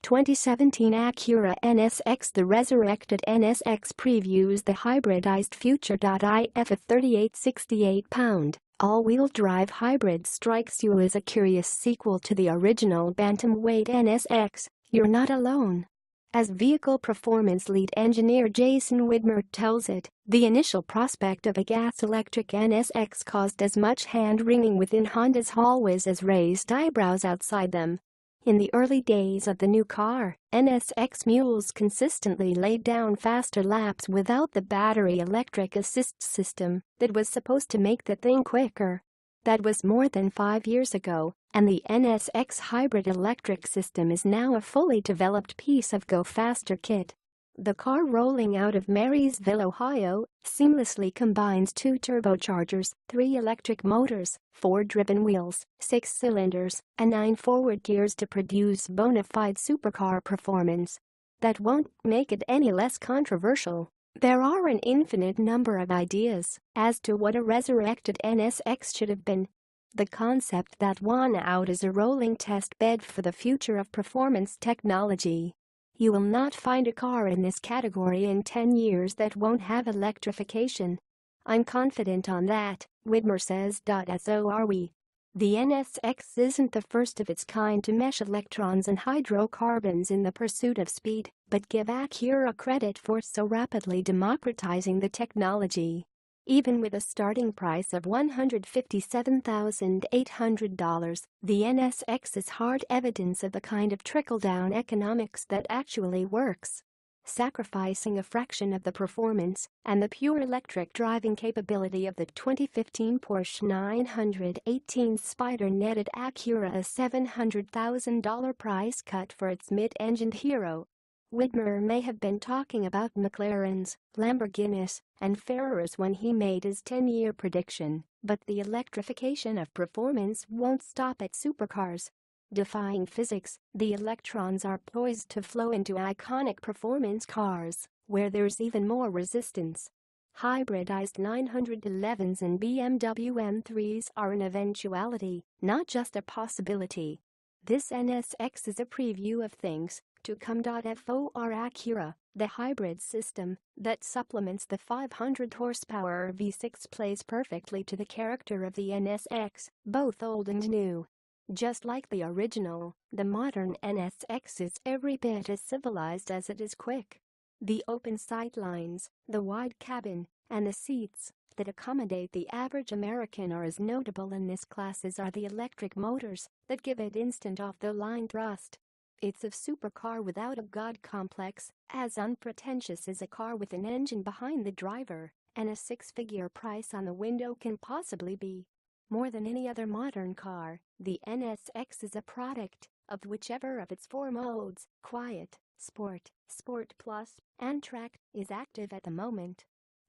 2017 Acura NSX. The resurrected NSX previews the hybridized future. If a 3868-pound, all-wheel drive hybrid strikes you as a curious sequel to the original bantamweight NSX, you're not alone. As vehicle performance lead engineer Jason Widmer tells it, the initial prospect of a gas-electric NSX caused as much hand-wringing within Honda's hallways as raised eyebrows outside them. In the early days of the new car, NSX mules consistently laid down faster laps without the battery electric assist system that was supposed to make the thing quicker. That was more than 5 years ago, and the NSX hybrid electric system is now a fully developed piece of Go Faster kit. The car, rolling out of Marysville, Ohio, seamlessly combines 2 turbochargers, 3 electric motors, 4 driven wheels, 6 cylinders, and 9 forward gears to produce bona fide supercar performance. That won't make it any less controversial. There are an infinite number of ideas as to what a resurrected NSX should have been. The concept that won out is a rolling test bed for the future of performance technology. You will not find a car in this category in 10 years that won't have electrification. I'm confident on that, Widmer says. So are we. The NSX isn't the first of its kind to mesh electrons and hydrocarbons in the pursuit of speed, but give Acura credit for so rapidly democratizing the technology. Even with a starting price of $157,800, the NSX is hard evidence of the kind of trickle-down economics that actually works. Sacrificing a fraction of the performance and the pure electric driving capability of the 2015 Porsche 918 Spyder netted Acura a $700,000 price cut for its mid-engined hero. Widmer may have been talking about McLarens, Lamborghinis, and Ferraris when he made his 10-year prediction, but the electrification of performance won't stop at supercars. Defying physics, the electrons are poised to flow into iconic performance cars, where there's even more resistance. Hybridized 911s and BMW M3s are an eventuality, not just a possibility. This NSX is a preview of things to come. For Acura, the hybrid system that supplements the 500 horsepower V6 plays perfectly to the character of the NSX, both old and new. Just like the original, the modern NSX is every bit as civilized as it is quick. The open sightlines, the wide cabin, and the seats that accommodate the average American are as notable in this class as are the electric motors that give it instant off-the-line thrust. It's a supercar without a god complex, as unpretentious as a car with an engine behind the driver and a 6-figure price on the window can possibly be. More than any other modern car, the NSX is a product of whichever of its 4 modes, Quiet, Sport, Sport Plus, and Track, is active at the moment.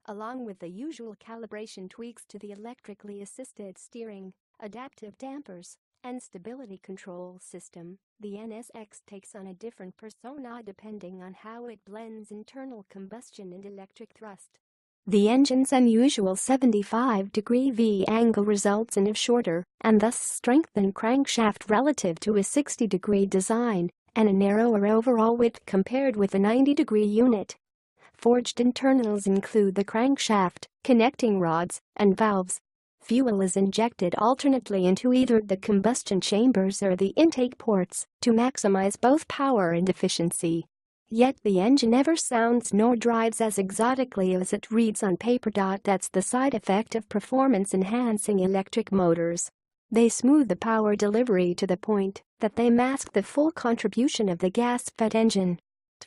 Along with the usual calibration tweaks to the electrically assisted steering, adaptive dampers, and stability control system, the NSX takes on a different persona depending on how it blends internal combustion and electric thrust. The engine's unusual 75-degree V-angle results in a shorter, and thus strengthened crankshaft relative to a 60-degree design, and a narrower overall width compared with a 90-degree unit. Forged internals include the crankshaft, connecting rods, and valves. Fuel is injected alternately into either the combustion chambers or the intake ports to maximize both power and efficiency. Yet the engine never sounds nor drives as exotically as it reads on paper. That's the side effect of performance-enhancing electric motors. They smooth the power delivery to the point that they mask the full contribution of the gas-fed engine.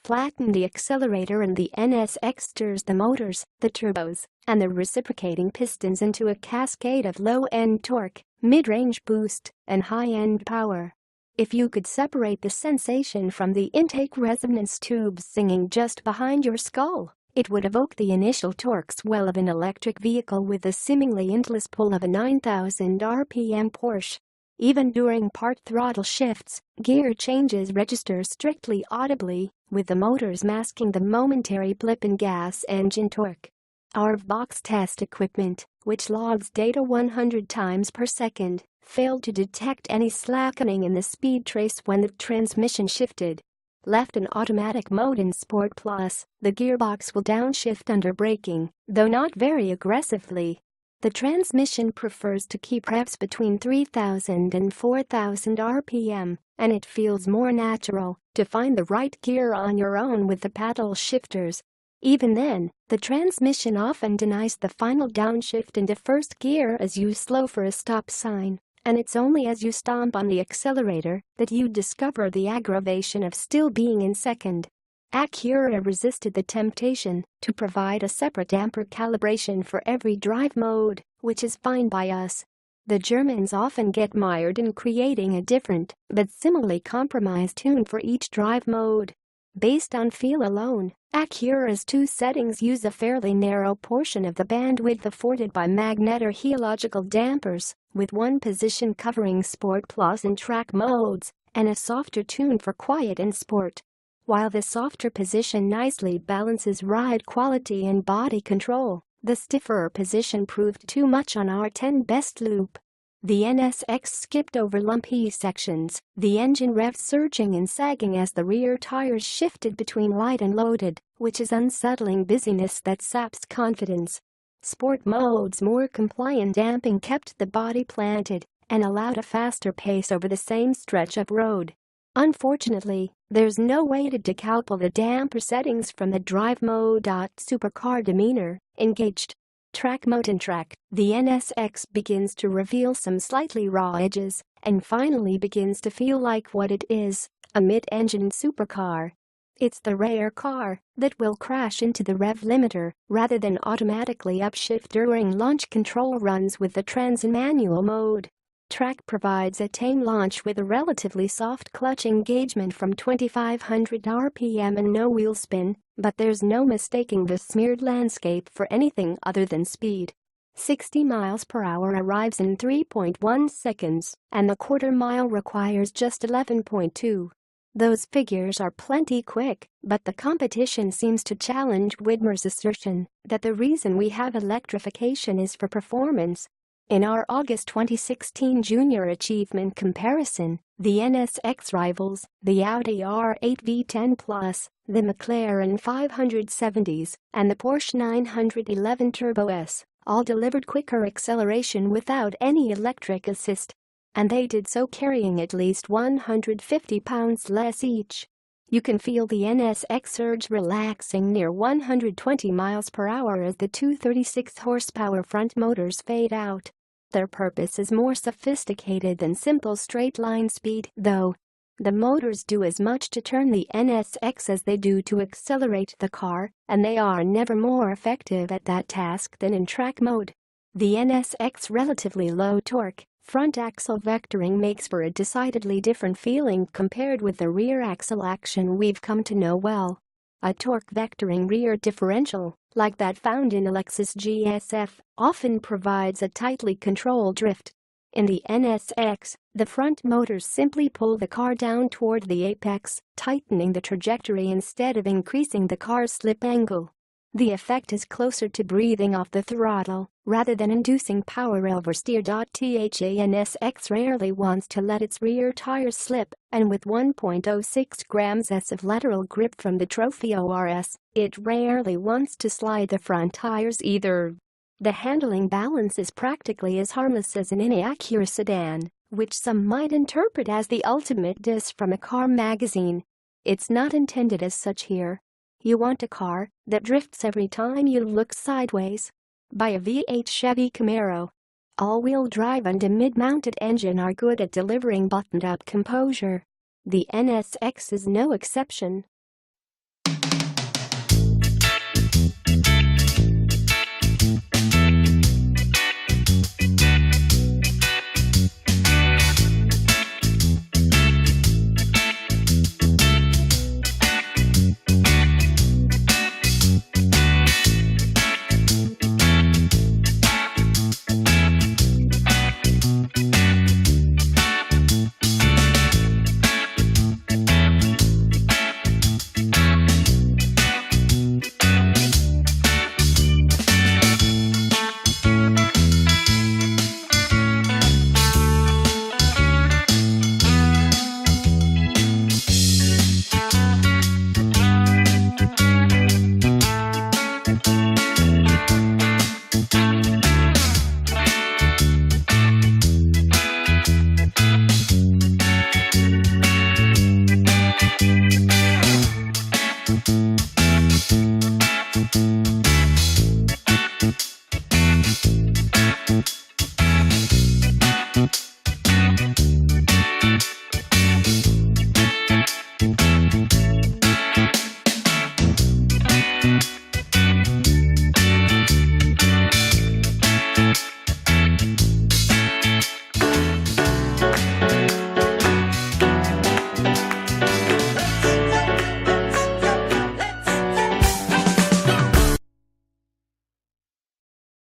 Flatten the accelerator and the NSX stirs the motors, the turbos, and the reciprocating pistons into a cascade of low-end torque, mid-range boost, and high-end power. If you could separate the sensation from the intake resonance tubes singing just behind your skull, it would evoke the initial torque swell of an electric vehicle with the seemingly endless pull of a 9,000 RPM Porsche. Even during part throttle shifts, gear changes register strictly audibly, with the motors masking the momentary blip in gas engine torque. Our box test equipment, which logs data 100 times per second, failed to detect any slackening in the speed trace when the transmission shifted. Left in automatic mode in Sport Plus, the gearbox will downshift under braking, though not very aggressively. The transmission prefers to keep revs between 3,000 and 4,000 RPM, and it feels more natural to find the right gear on your own with the paddle shifters. Even then, the transmission often denies the final downshift into first gear as you slow for a stop sign, and it's only as you stomp on the accelerator that you discover the aggravation of still being in second. Acura resisted the temptation to provide a separate damper calibration for every drive mode, which is fine by us. The Germans often get mired in creating a different but similarly compromised tune for each drive mode. Based on feel alone, Acura's two settings use a fairly narrow portion of the bandwidth afforded by magnet or helical dampers, with one position covering Sport Plus and track modes, and a softer tune for quiet and sport. While the softer position nicely balances ride quality and body control, the stiffer position proved too much on our 10 best loop. The NSX skipped over lumpy sections, the engine revs surging and sagging as the rear tires shifted between light and loaded, which is unsettling busyness that saps confidence. Sport mode's more compliant damping kept the body planted and allowed a faster pace over the same stretch of road. Unfortunately, there's no way to decouple the damper settings from the drive mode. Supercar demeanor, engaged. Track mode and track, the NSX begins to reveal some slightly raw edges and finally begins to feel like what it is, a mid-engine supercar. It's the rare car that will crash into the rev limiter rather than automatically upshift during launch control runs with the trans and manual mode. Track provides a tame launch with a relatively soft clutch engagement from 2,500 RPM and no wheel spin, but there's no mistaking the smeared landscape for anything other than speed. 60 miles per hour arrives in 3.1 seconds, and the quarter mile requires just 11.2. Those figures are plenty quick, but the competition seems to challenge Widmer's assertion that the reason we have electrification is for performance. In our August 2016 Junior Achievement comparison, the NSX rivals the Audi R8 V10 Plus, the McLaren 570s, and the Porsche 911 Turbo S, all delivered quicker acceleration without any electric assist. And they did so carrying at least 150 pounds less each. You can feel the NSX surge relaxing near 120 miles per hour as the 236 horsepower front motors fade out. Their purpose is more sophisticated than simple straight-line speed, though. The motors do as much to turn the NSX as they do to accelerate the car, and they are never more effective at that task than in track mode. The NSX relatively low torque, front axle vectoring makes for a decidedly different feeling compared with the rear axle action we've come to know well. A torque vectoring rear differential, like that found in a Lexus GSF, often provides a tightly controlled drift. In the NSX, the front motors simply pull the car down toward the apex, tightening the trajectory instead of increasing the car's slip angle. The effect is closer to breathing off the throttle rather than inducing power oversteer. The NSX rarely wants to let its rear tires slip, and with 1.06 grams of lateral grip from the Trophy ORS, it rarely wants to slide the front tires either. The handling balance is practically as harmless as in any Acura sedan, which some might interpret as the ultimate diss from a car magazine. It's not intended as such here. You want a car that drifts every time you look sideways? Buy a V8 Chevy Camaro. All-wheel drive and a mid-mounted engine are good at delivering buttoned-up composure. The NSX is no exception.